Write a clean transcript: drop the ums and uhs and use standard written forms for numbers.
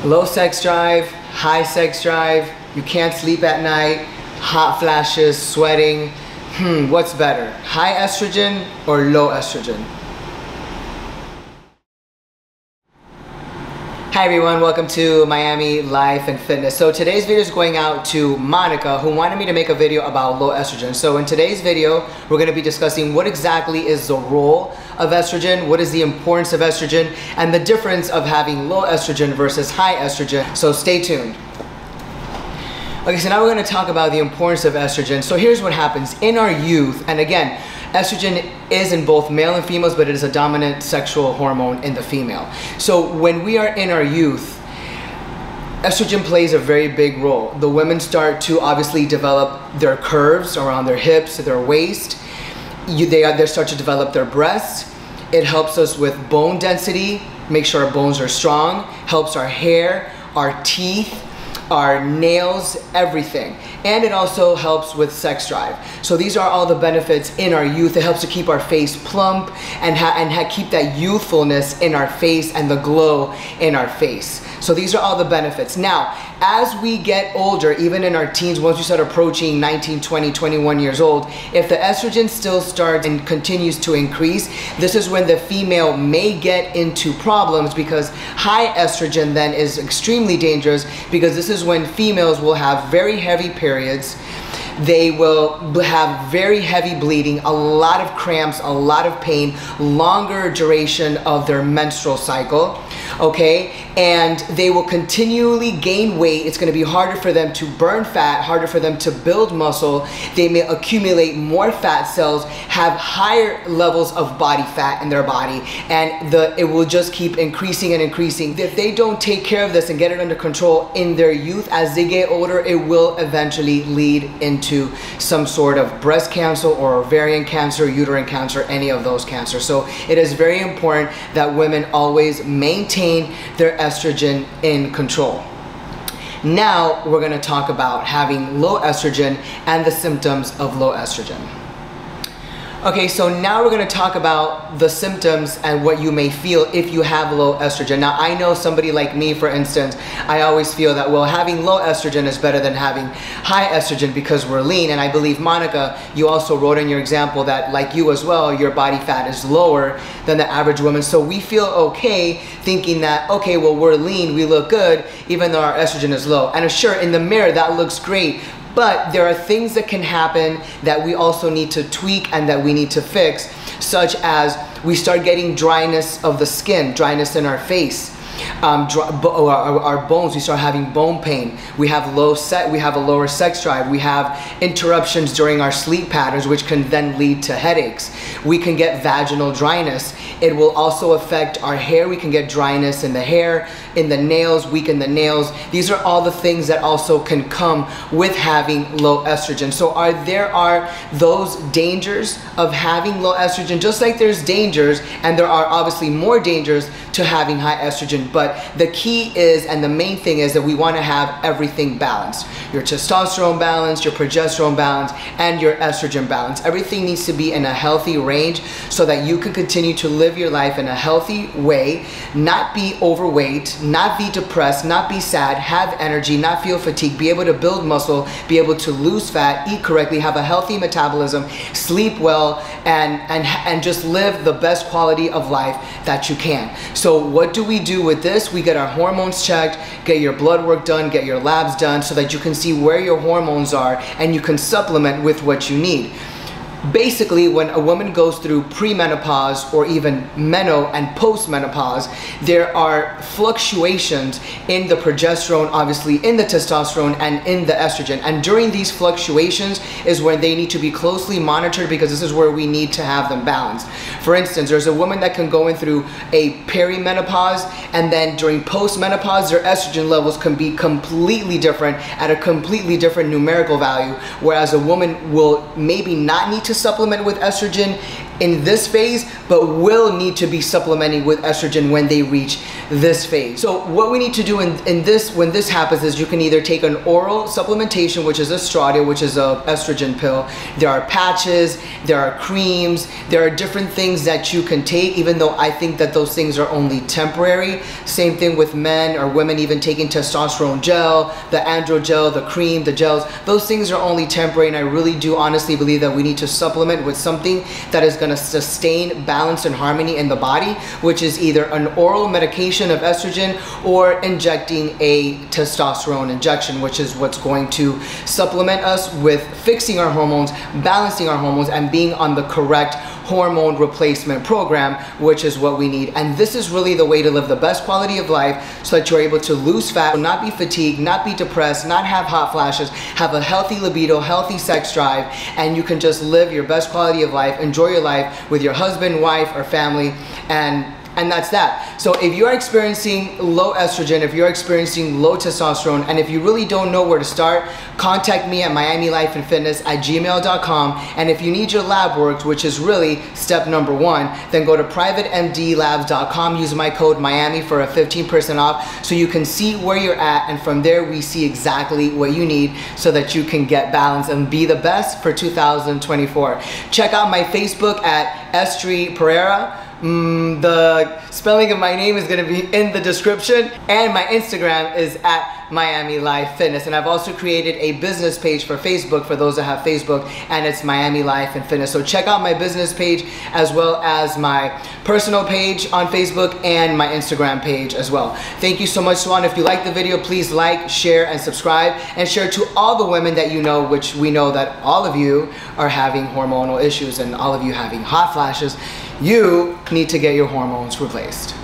Low sex drive, high sex drive, you can't sleep at night, hot flashes, sweating. What's better, high estrogen or low estrogen? Hi everyone, welcome to Miami Life and Fitness. So today's video is going out to Monica, who wanted me to make a video about low estrogen. So in today's video, we're going to be discussing what exactly is the role of estrogen, what is the importance of estrogen, and the difference of having low estrogen versus high estrogen. So stay tuned. Okay, so now we're going to talk about the importance of estrogen. So here's what happens in our youth, and again, estrogen is in both male and females, but it is a dominant sexual hormone in the female. So when we are in our youth, estrogen plays a very big role. The women start to obviously develop their curves around their hips, their waist. They start to develop their breasts. It helps us with bone density, make sure our bones are strong, helps our hair, our teeth, our nails, everything. And it also helps with sex drive. So these are all the benefits in our youth. It helps to keep our face plump and keep that youthfulness in our face and the glow in our face. So these are all the benefits. Now, as we get older, even in our teens, once we start approaching 19, 20, 21 years old, if the estrogen still starts and continues to increase, this is when the female may get into problems, because high estrogen then is extremely dangerous, because this is when females will have very heavy periods. They will have very heavy bleeding, a lot of cramps, a lot of pain, longer duration of their menstrual cycle, okay? And they will continually gain weight. It's gonna be harder for them to burn fat, harder for them to build muscle. They may accumulate more fat cells, have higher levels of body fat in their body, and it will just keep increasing and increasing. If they don't take care of this and get it under control in their youth, as they get older, it will eventually lead into some sort of breast cancer or ovarian cancer, uterine cancer, any of those cancers. So it is very important that women always maintain their estrogen in control. Now we're going to talk about having low estrogen and the symptoms of low estrogen. Okay, so now we're going to talk about the symptoms and what you may feel if you have low estrogen. Now, I know somebody like me, for instance, I always feel that, well, having low estrogen is better than having high estrogen because we're lean. And I believe, Monica, you also wrote in your example that, like you as well, your body fat is lower than the average woman. So we feel okay thinking that, okay, well, we're lean, we look good, even though our estrogen is low. And sure, in the mirror, that looks great. But there are things that can happen that we also need to tweak and that we need to fix, such as we start getting dryness of the skin, dryness in our face. Our bones, we start having bone pain. We have a lower sex drive. We have interruptions during our sleep patterns, which can then lead to headaches. We can get vaginal dryness. It will also affect our hair. We can get dryness in the hair, in the nails, weaken the nails. These are all the things that also can come with having low estrogen. So there are those dangers of having low estrogen, just like there's dangers, and there are obviously more dangers to having high estrogen. But the key is, and the main thing is, that we want to have everything balanced. Your testosterone balanced, your progesterone balanced, and your estrogen balanced. Everything needs to be in a healthy range so that you can continue to live your life in a healthy way, not be overweight, not be depressed, not be sad, have energy, not feel fatigued, be able to build muscle, be able to lose fat, eat correctly, have a healthy metabolism, sleep well, and just live the best quality of life that you can. So what do we do with this? We get our hormones checked, get your blood work done, get your labs done, so that you can see where your hormones are and you can supplement with what you need. Basically, when a woman goes through premenopause or even meno and postmenopause, there are fluctuations in the progesterone, obviously in the testosterone and in the estrogen. And during these fluctuations is when they need to be closely monitored, because this is where we need to have them balanced. For instance, there's a woman that can go in through a perimenopause, and then during postmenopause, their estrogen levels can be completely different at a completely different numerical value, whereas a woman will maybe not need to supplement with estrogen in this phase, but will need to be supplementing with estrogen when they reach this phase. So what we need to do in this, when this happens, is you can either take an oral supplementation, which is Estradia, which is a estrogen pill. There are patches, there are creams, there are different things that you can take, even though I think that those things are only temporary. Same thing with men or women even taking testosterone gel, the androgel, the cream, the gels. Those things are only temporary, and I really do honestly believe that we need to supplement with something that is going to sustain balance and harmony in the body, which is either an oral medication of estrogen or injecting a testosterone injection, which is what's going to supplement us with fixing our hormones, balancing our hormones, and being on the correct hormone replacement program, which is what we need. And this is really the way to live the best quality of life, so that you're able to lose fat, not be fatigued, not be depressed, not have hot flashes, have a healthy libido, healthy sex drive, and you can just live your best quality of life, enjoy your life with your husband, wife, or family, and that's that. So if you're experiencing low estrogen, if you're experiencing low testosterone, and if you really don't know where to start, contact me at miamilifeandfitness@gmail.com. And if you need your lab work, which is really step number one, then go to privatemdlabs.com, use my code Miami for a 15% off, so you can see where you're at, and from there we see exactly what you need so that you can get balanced and be the best for 2024. Check out my Facebook at Estri Pereira. The spelling of my name is going to be in the description, and my Instagram is at Miami Life Fitness. And I've also created a business page for Facebook for those that have Facebook, and it's Miami Life and Fitness. So check out my business page as well as my personal page on Facebook and my Instagram page as well. Thank you so much, Swan. If you like the video, please like, share, and subscribe, and share to all the women that you know, which we know that all of you are having hormonal issues and all of you having hot flashes. You need to get your hormones replaced.